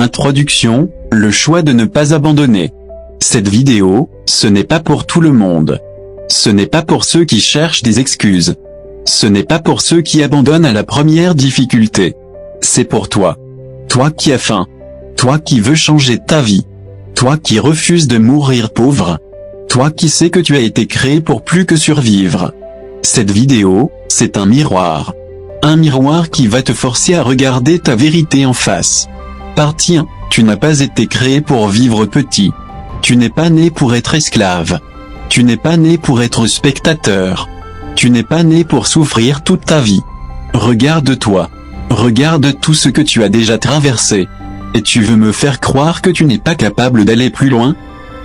Introduction, le choix de ne pas abandonner. Cette vidéo, ce n'est pas pour tout le monde. Ce n'est pas pour ceux qui cherchent des excuses. Ce n'est pas pour ceux qui abandonnent à la première difficulté. C'est pour toi. Toi qui as faim. Toi qui veux changer ta vie. Toi qui refuses de mourir pauvre. Toi qui sais que tu as été créé pour plus que survivre. Cette vidéo, c'est un miroir. Un miroir qui va te forcer à regarder ta vérité en face. Partie 1, tu n'as pas été créé pour vivre petit. Tu n'es pas né pour être esclave. Tu n'es pas né pour être spectateur. Tu n'es pas né pour souffrir toute ta vie. Regarde-toi. Regarde tout ce que tu as déjà traversé. Et tu veux me faire croire que tu n'es pas capable d'aller plus loin?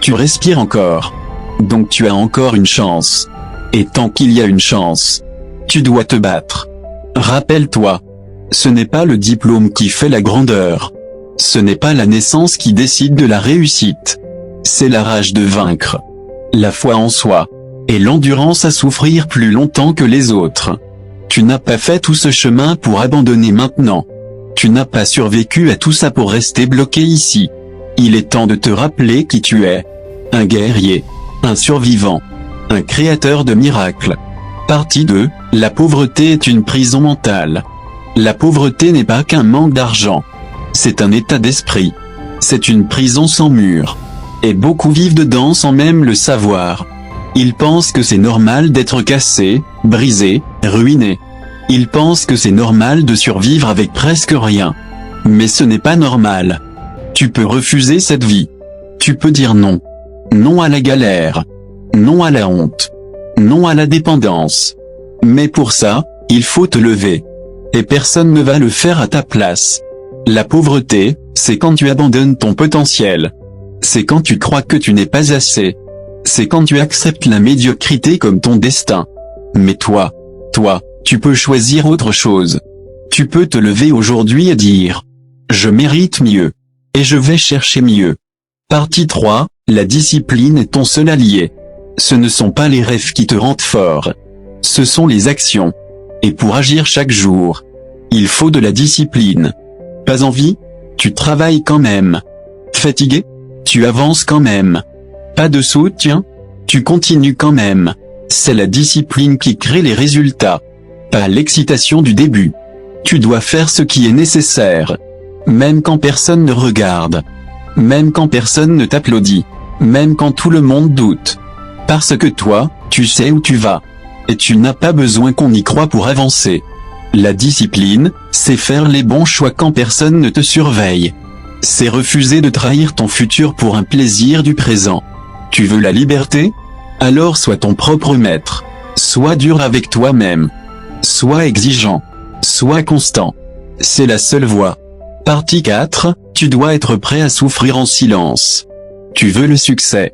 Tu respires encore. Donc tu as encore une chance. Et tant qu'il y a une chance, tu dois te battre. Rappelle-toi. Ce n'est pas le diplôme qui fait la grandeur. Ce n'est pas la naissance qui décide de la réussite. C'est la rage de vaincre. La foi en soi. Et l'endurance à souffrir plus longtemps que les autres. Tu n'as pas fait tout ce chemin pour abandonner maintenant. Tu n'as pas survécu à tout ça pour rester bloqué ici. Il est temps de te rappeler qui tu es. Un guerrier. Un survivant. Un créateur de miracles. Partie 2, la pauvreté est une prison mentale. La pauvreté n'est pas qu'un manque d'argent. C'est un état d'esprit. C'est une prison sans mur. Et beaucoup vivent dedans sans même le savoir. Ils pensent que c'est normal d'être cassé, brisé, ruiné. Ils pensent que c'est normal de survivre avec presque rien. Mais ce n'est pas normal. Tu peux refuser cette vie. Tu peux dire non. Non à la galère. Non à la honte. Non à la dépendance. Mais pour ça, il faut te lever. Et personne ne va le faire à ta place. La pauvreté, c'est quand tu abandonnes ton potentiel. C'est quand tu crois que tu n'es pas assez. C'est quand tu acceptes la médiocrité comme ton destin. Mais toi, tu peux choisir autre chose. Tu peux te lever aujourd'hui et dire « Je mérite mieux. Et je vais chercher mieux ». Partie 3, la discipline est ton seul allié. Ce ne sont pas les rêves qui te rendent fort. Ce sont les actions. Et pour agir chaque jour, il faut de la discipline. Pas envie? Tu travailles quand même. Fatigué? Tu avances quand même. Pas de soutien? Tu continues quand même. C'est la discipline qui crée les résultats. Pas l'excitation du début. Tu dois faire ce qui est nécessaire. Même quand personne ne regarde. Même quand personne ne t'applaudit. Même quand tout le monde doute. Parce que toi, tu sais où tu vas. Et tu n'as pas besoin qu'on y croie pour avancer. La discipline, c'est faire les bons choix quand personne ne te surveille. C'est refuser de trahir ton futur pour un plaisir du présent. Tu veux la liberté? Alors sois ton propre maître. Sois dur avec toi-même. Sois exigeant. Sois constant. C'est la seule voie. Partie 4, tu dois être prêt à souffrir en silence. Tu veux le succès.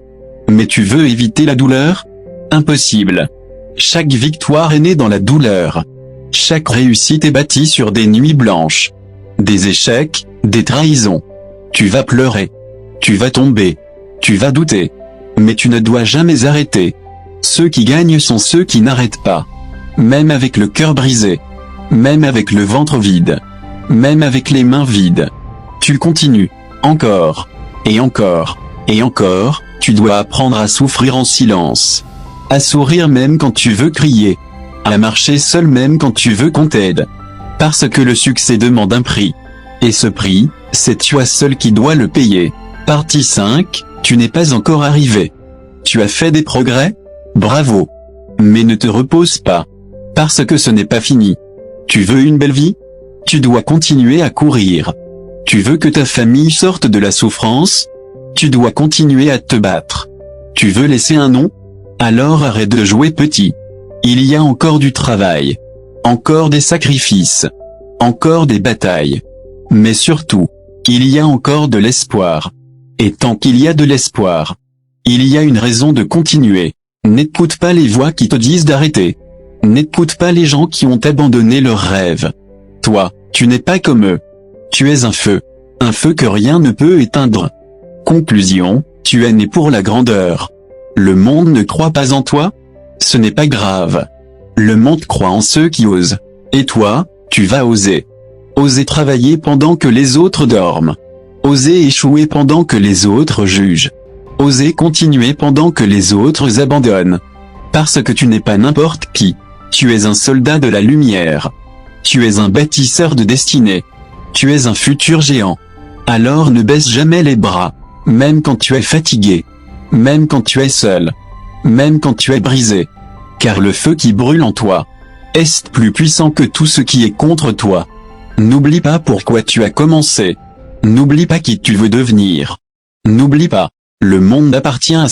Mais tu veux éviter la douleur? Impossible. Chaque victoire est née dans la douleur. Chaque réussite est bâtie sur des nuits blanches. Des échecs, des trahisons. Tu vas pleurer. Tu vas tomber. Tu vas douter. Mais tu ne dois jamais arrêter. Ceux qui gagnent sont ceux qui n'arrêtent pas. Même avec le cœur brisé. Même avec le ventre vide. Même avec les mains vides. Tu continues. Encore. Et encore. Et encore, tu dois apprendre à souffrir en silence. À sourire même quand tu veux crier. À marcher seul même quand tu veux qu'on t'aide. Parce que le succès demande un prix. Et ce prix, c'est toi seul qui dois le payer. Partie 5, tu n'es pas encore arrivé. Tu as fait des progrès? Bravo. Mais ne te repose pas. Parce que ce n'est pas fini. Tu veux une belle vie? Tu dois continuer à courir. Tu veux que ta famille sorte de la souffrance? Tu dois continuer à te battre. Tu veux laisser un nom? Alors arrête de jouer petit. Il y a encore du travail. Encore des sacrifices. Encore des batailles. Mais surtout, il y a encore de l'espoir. Et tant qu'il y a de l'espoir, il y a une raison de continuer. N'écoute pas les voix qui te disent d'arrêter. N'écoute pas les gens qui ont abandonné leurs rêves. Toi, tu n'es pas comme eux. Tu es un feu que rien ne peut éteindre. Conclusion, tu es né pour la grandeur. Le monde ne croit pas en toi? Ce n'est pas grave. Le monde croit en ceux qui osent. Et toi, tu vas oser. Oser travailler pendant que les autres dorment. Osez échouer pendant que les autres jugent. Osez continuer pendant que les autres abandonnent. Parce que tu n'es pas n'importe qui. Tu es un soldat de la lumière. Tu es un bâtisseur de destinée. Tu es un futur géant. Alors ne baisse jamais les bras, même quand tu es fatigué. Même quand tu es seul. Même quand tu es brisé. Car le feu qui brûle en toi est plus puissant que tout ce qui est contre toi. N'oublie pas pourquoi tu as commencé. N'oublie pas qui tu veux devenir. N'oublie pas, le monde appartient à